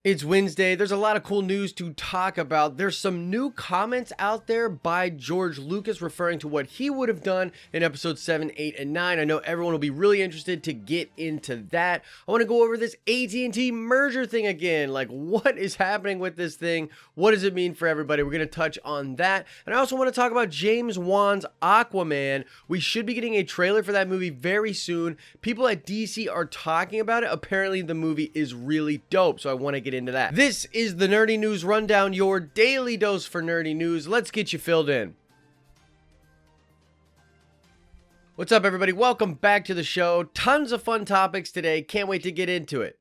It's Wednesday. There's a lot of cool news to talk about. There's some new comments out there by George Lucas referring to what he would have done in episodes 7, 8, and 9. I know everyone will be really interested to get into that. I want to go over this AT&T merger thing again. Like, what is happening with this thing? What does it mean for everybody? We're going to touch on that. And I also want to talk about James Wan's Aquaman. We should be getting a trailer for that movie very soon. People at DC are talking about it. Apparently, the movie is really dope, so I want to get into that. This is the Nerdy News Rundown, your daily dose for nerdy news. Let's get you filled in. What's up, everybody? Welcome back to the show. Tons of fun topics today. Can't wait to get into it.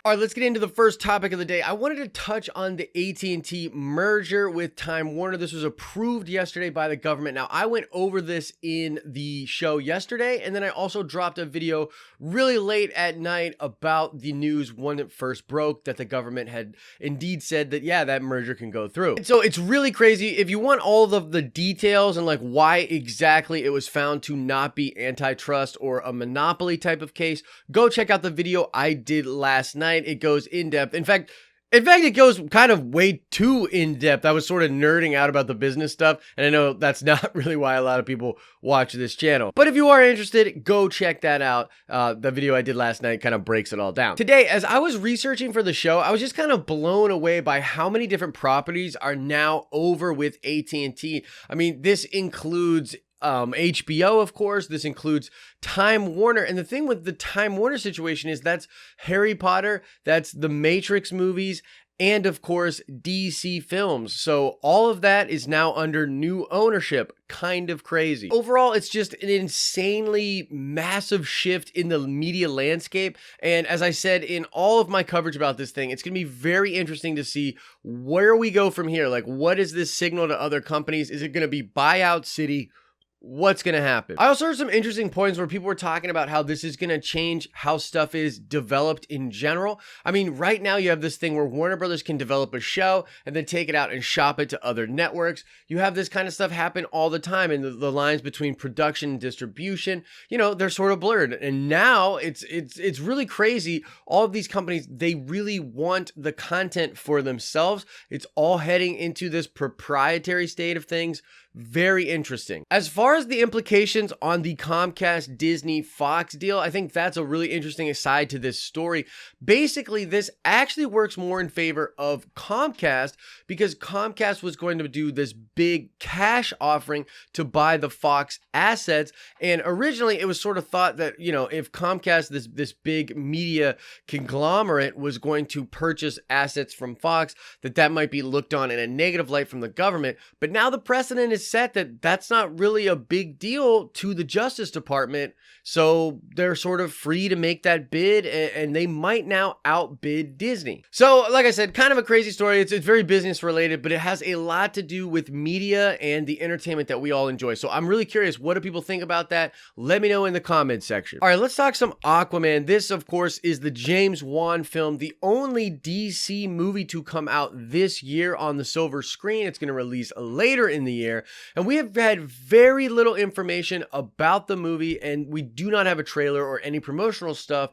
All right, let's get into the first topic of the day. I wanted to touch on the AT&T merger with Time Warner. This was approved yesterday by the government. Now, I went over this in the show yesterday, and then I also dropped a video really late at night about the news when it first broke that the government had indeed said that, yeah, that merger can go through. And so it's really crazy. If you want all of the details and like why exactly it was found to not be antitrust or a monopoly type of case, go check out the video I did last night. It goes in depth. In fact, it goes kind of way too in depth. I was sort of nerding out about the business stuff, and I know that's not really why a lot of people watch this channel. But if you are interested, go check that out. The video I did last night kind of breaks it all down. Today, as I was researching for the show, I was just kind of blown away by how many different properties are now over with AT&T. I mean, this includes HBO, of course. This includes Time Warner. And the thing with the Time Warner situation is that's Harry Potter, that's the Matrix movies, and of course, DC films. So all of that is now under new ownership. Kind of crazy. Overall, it's just an insanely massive shift in the media landscape. And as I said in all of my coverage about this thing, it's going to be very interesting to see where we go from here. Like, what is this signal to other companies? Is it going to be buyout city? What's going to happen? I also heard some interesting points where people were talking about how this is going to change how stuff is developed in general. I mean, right now you have this thing where Warner Brothers can develop a show and then take it out and shop it to other networks. You have this kind of stuff happen all the time, and the lines between production and distribution, you know, they're sort of blurred. And now it's really crazy. All of these companies, they really want the content for themselves. It's all heading into this proprietary state of things. Very interesting. As far as the implications on the Comcast Disney Fox deal, I think that's a really interesting aside to this story. Basically, this actually works more in favor of Comcast because Comcast was going to do this big cash offering to buy the Fox assets. And originally it was sort of thought that, you know, if Comcast, this big media conglomerate, was going to purchase assets from Fox, that might be looked on in a negative light from the government. But now the precedent is set that that's not really a big deal to the Justice Department, so they're sort of free to make that bid, and they might now outbid Disney. So like I said, kind of a crazy story. It's very business related, but it has a lot to do with media and the entertainment that we all enjoy. So I'm really curious, what do people think about that? Let me know in the comments section. All right, let's talk some Aquaman. This, of course, is the James Wan film, the only DC movie to come out this year on the silver screen. It's going to release later in the year. And we have had very little information about the movie, and we do not have a trailer or any promotional stuff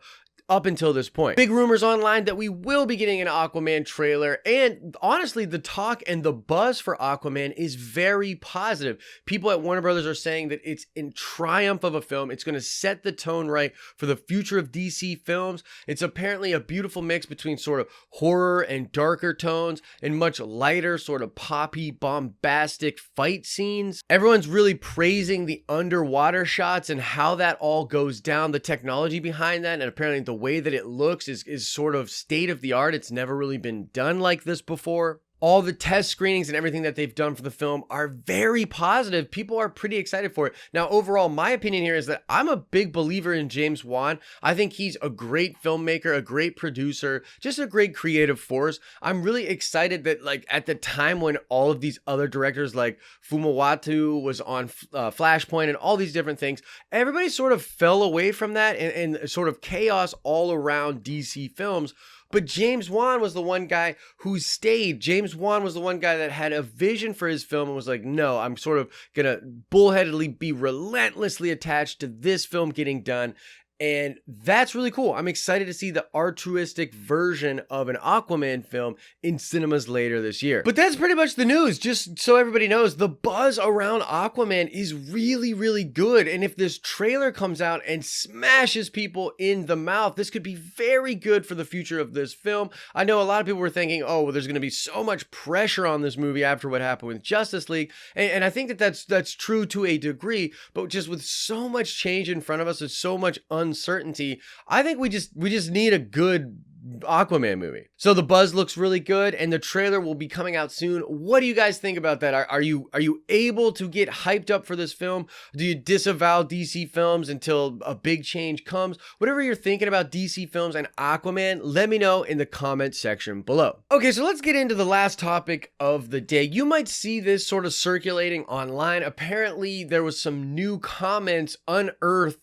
up until this point. Big rumors online that we will be getting an Aquaman trailer, and honestly, the talk and the buzz for Aquaman is very positive. People at Warner Brothers are saying that it's in triumph of a film. It's going to set the tone right for the future of DC films. It's apparently a beautiful mix between sort of horror and darker tones and much lighter, sort of poppy, bombastic fight scenes. Everyone's really praising the underwater shots and how that all goes down, the technology behind that, and apparently the way that it looks is sort of state of the art. It's never really been done like this before. All the test screenings and everything that they've done for the film are very positive. People are pretty excited for it. Now, overall, my opinion here is that I'm a big believer in James Wan. I think he's a great filmmaker, a great producer, just a great creative force. I'm really excited that, like, at the time when all of these other directors like Fumawatu was on Flashpoint and all these different things, everybody sort of fell away from that and sort of chaos all around DC films. But James Wan was the one guy who stayed. James Wan was the one guy that had a vision for his film and was like, no, I'm sort of going to bullheadedly be relentlessly attached to this film getting done. And that's really cool. I'm excited to see the altruistic version of an Aquaman film in cinemas later this year. But that's pretty much the news. Just so everybody knows, the buzz around Aquaman is really, really good. And if this trailer comes out and smashes people in the mouth, this could be very good for the future of this film. I know a lot of people were thinking, oh, well, there's going to be so much pressure on this movie after what happened with Justice League. And I think that that's true to a degree, but just with so much change in front of us and so much uncertainty, I think we just need a good Aquaman movie. So the buzz looks really good and the trailer will be coming out soon. What do you guys think about that? Are you able to get hyped up for this film? Do you disavow DC films until a big change comes? Whatever you're thinking about DC films and Aquaman, let me know in the comment section below. Okay, so let's get into the last topic of the day. You might see this sort of circulating online. Apparently there was some new comments unearthed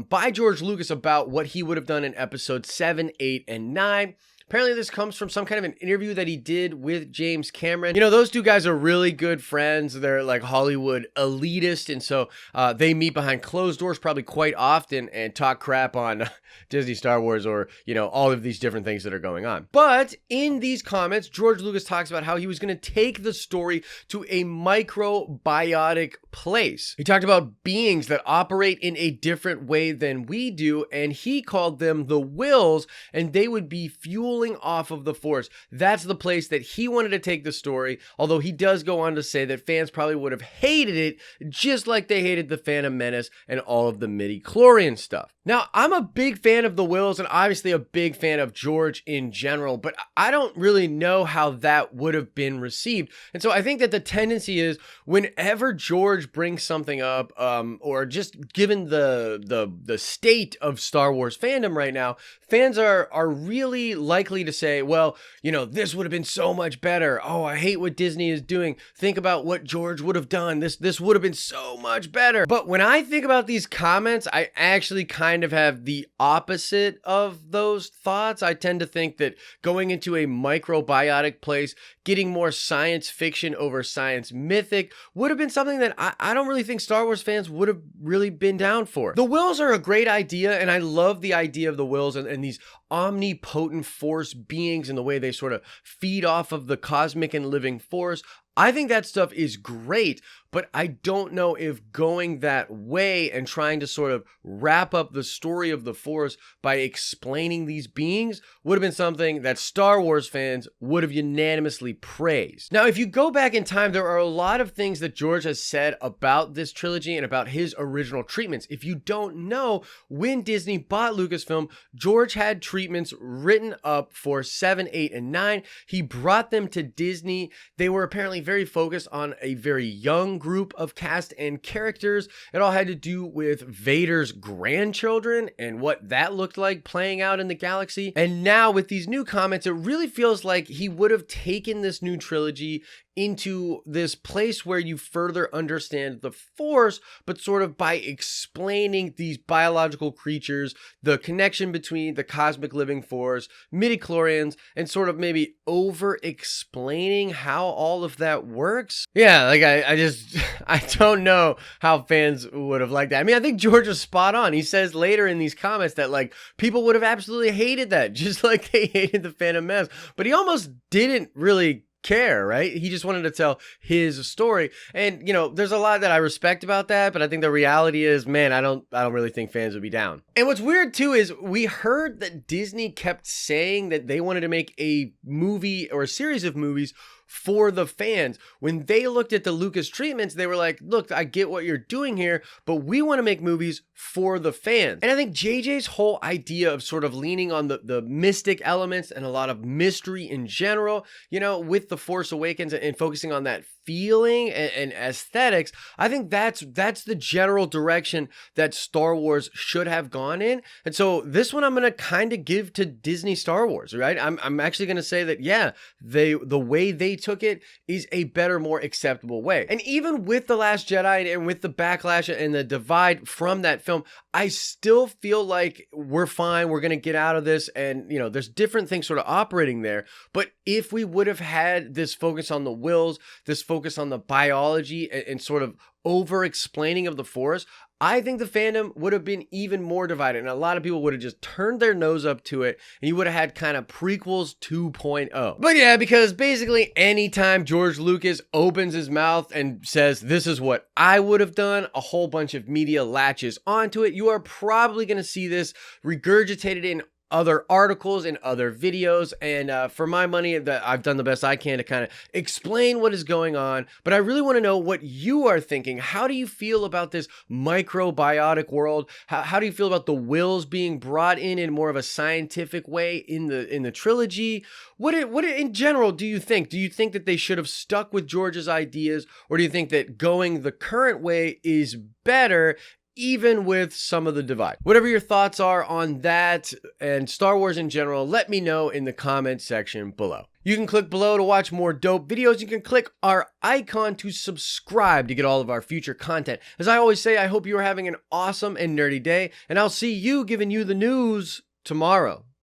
by George Lucas about what he would have done in episodes 7, 8, and 9. Apparently this comes from some kind of an interview that he did with James Cameron. You know, those two guys are really good friends. They're like Hollywood elitist. And so they meet behind closed doors probably quite often and talk crap on Disney Star Wars or, you know, all of these different things that are going on. But in these comments, George Lucas talks about how he was going to take the story to a microbiotic place. He talked about beings that operate in a different way than we do. And he called them the Whills, and they would be fueling off of the Force. That's the place that he wanted to take the story, although he does go on to say that fans probably would have hated it just like they hated the Phantom Menace and all of the midi-chlorian stuff. Now, I'm a big fan of the Whills and obviously a big fan of George in general, but I don't really know how that would have been received. And so I think that the tendency is whenever George brings something up, or just given the state of Star Wars fandom right now, fans are really likely to say, well, you know, this would have been so much better. Oh, I hate what Disney is doing. Think about what George would have done. This would have been so much better. But when I think about these comments, I actually kind of have the opposite of those thoughts. I tend to think that going into a microbiotic place, getting more science fiction over science mythic would have been something that I don't really think Star Wars fans would have really been down for. The Whills are a great idea, and I love the idea of the Whills and these omnipotent force beings and the way they sort of feed off of the cosmic and living force. I think that stuff is great, but I don't know if going that way and trying to sort of wrap up the story of the Force by explaining these beings would have been something that Star Wars fans would have unanimously praised. Now, if you go back in time, there are a lot of things that George has said about this trilogy and about his original treatments. If you don't know, when Disney bought Lucasfilm, George had treatments written up for 7, 8, and 9. He brought them to Disney. They were apparently very focused on a very young group of cast and characters. It all had to do with Vader's grandchildren and what that looked like playing out in the galaxy. And now with these new comments, it really feels like he would have taken this new trilogy into this place where you further understand the Force, but sort of by explaining these biological creatures, the connection between the cosmic living force, midichlorians, and sort of maybe over explaining how all of that works. Yeah, like I don't know how fans would have liked that. I mean, I think George is spot on. He says later in these comments that like people would have absolutely hated that, just like they hated the Phantom Menace, but he almost didn't really care, right? He just wanted to tell his story. And, you know, there's a lot that I respect about that, but I think the reality is, man, I don't really think fans would be down. And what's weird too is we heard that Disney kept saying that they wanted to make a movie or a series of movies for the fans. When they looked at the Lucas treatments, they were like, look, I get what you're doing here, but we want to make movies for the fans. And I think JJ's whole idea of sort of leaning on the mystic elements and a lot of mystery in general, you know, with The Force Awakens and focusing on that feeling and aesthetics, I think that's the general direction that Star Wars should have gone in. And so this one I'm going to kind of give to Disney Star Wars, right? I'm actually going to say that, yeah, the way they took it is a better, more acceptable way. And even with The Last Jedi and with the backlash and the divide from that film, I still feel like we're fine. We're going to get out of this. And, you know, there's different things sort of operating there. But if we would have had this focus on the Whills, this focus on the biology and sort of over explaining of the Force, I think the fandom would have been even more divided, and a lot of people would have just turned their nose up to it, and you would have had kind of prequels 2.0. But yeah, because basically anytime George Lucas opens his mouth and says, this is what I would have done, a whole bunch of media latches onto it. You are probably going to see this regurgitated in other articles and other videos, and for my money, that I've done the best I can to kind of explain what is going on. But I really want to know what you are thinking. How do you feel about this microbiotic world? How do you feel about the Whills being brought in more of a scientific way in the trilogy? What in general do you think? Do you think that they should have stuck with George's ideas, or do you think that going the current way is better, even with some of the divide? Whatever your thoughts are on that and Star Wars in general, let me know in the comment section below. You can click below to watch more dope videos. You can click our icon to subscribe to get all of our future content. As I always say, I hope you are having an awesome and nerdy day, and I'll see you giving you the news tomorrow.